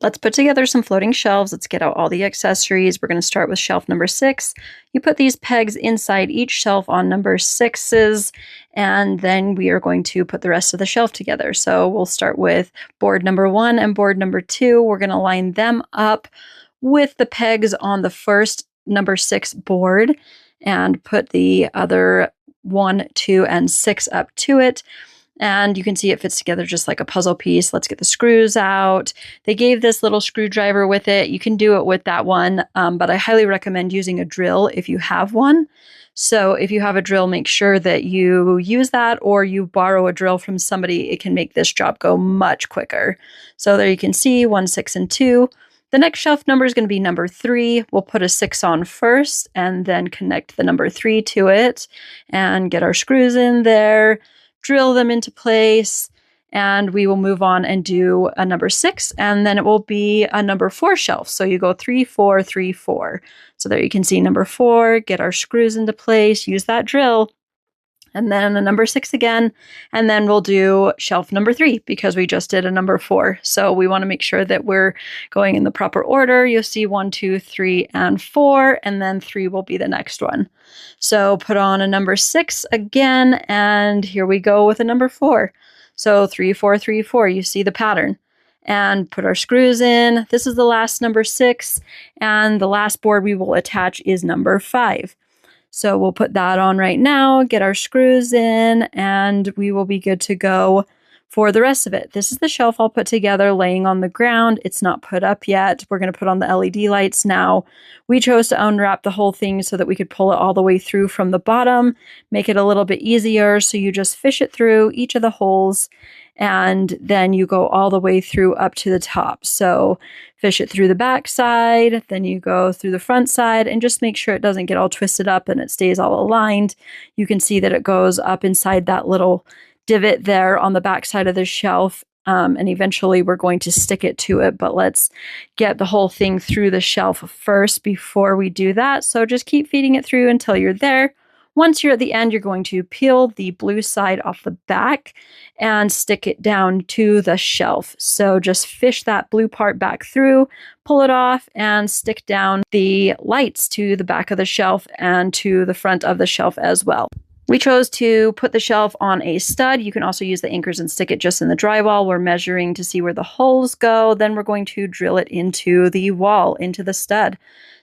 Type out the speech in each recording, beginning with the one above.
Let's put together some floating shelves. Let's get out all the accessories. We're going to start with shelf number 6. You put these pegs inside each shelf on number 6s, and then we are going to put the rest of the shelf together. So we'll start with board number 1 and board number 2. We're going to line them up with the pegs on the first number 6 board and put the other 1, 2, and 6 up to it. And you can see it fits together just like a puzzle piece. Let's get the screws out. They gave this little screwdriver with it. You can do it with that one, but I highly recommend using a drill if you have one. So if you have a drill, make sure that you use that or you borrow a drill from somebody. It can make this job go much quicker. So there you can see 1, 6, and 2. The next shelf number is going to be number 3. We'll put a 6 on first and then connect the number 3 to it and get our screws in there. Drill them into place, and we will move on and do a number 6, and then it will be a number 4 shelf. So you go 3, 4, 3, 4. So there you can see number 4, get our screws into place, use that drill, and then a number 6 again, and then we'll do shelf number 3 because we just did a number 4. So we want to make sure that we're going in the proper order. You'll see 1, 2, 3, and 4, and then 3 will be the next one. So put on a number 6 again, and here we go with a number 4. So 3, 4, 3, 4, you see the pattern. And put our screws in. This is the last number 6, and the last board we will attach is number 5. So we'll put that on right now, get our screws in, and we will be good to go for the rest of it. This is the shelf I'll put together laying on the ground. It's not put up yet. We're going to put on the LED lights now. We chose to unwrap the whole thing so that we could pull it all the way through from the bottom, make it a little bit easier. So you just fish it through each of the holes, and then you go all the way through up to the top. So fish it through the back side, then you go through the front side, and just make sure it doesn't get all twisted up and it stays all aligned. You can see that it goes up inside that little divot there on the back side of the shelf, and eventually we're going to stick it to it, but let's get the whole thing through the shelf first before we do that. So just keep feeding it through until you're there. Once you're at the end, you're going to peel the blue side off the back and stick it down to the shelf. So just fish that blue part back through, pull it off, and stick down the lights to the back of the shelf and to the front of the shelf as well. We chose to put the shelf on a stud. You can also use the anchors and stick it just in the drywall. We're measuring to see where the holes go. Then we're going to drill it into the wall, into the stud.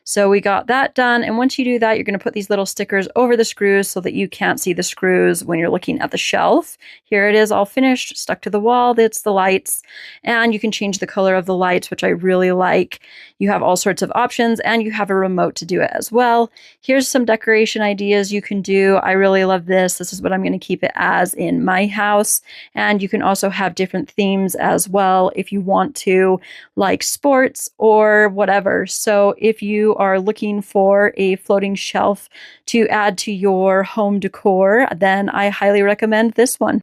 So we got that done, and once you do that, you're going to put these little stickers over the screws so that you can't see the screws when you're looking at the shelf. Here it is all finished, stuck to the wall. That's the lights, and you can change the color of the lights, which I really like. You have all sorts of options, and you have a remote to do it as well. Here's some decoration ideas you can do. I really love this. This is what I'm going to keep it as in my house, and you can also have different themes as well if you want to, like sports or whatever. So if you are looking for a floating shelf to add to your home decor, then I highly recommend this one.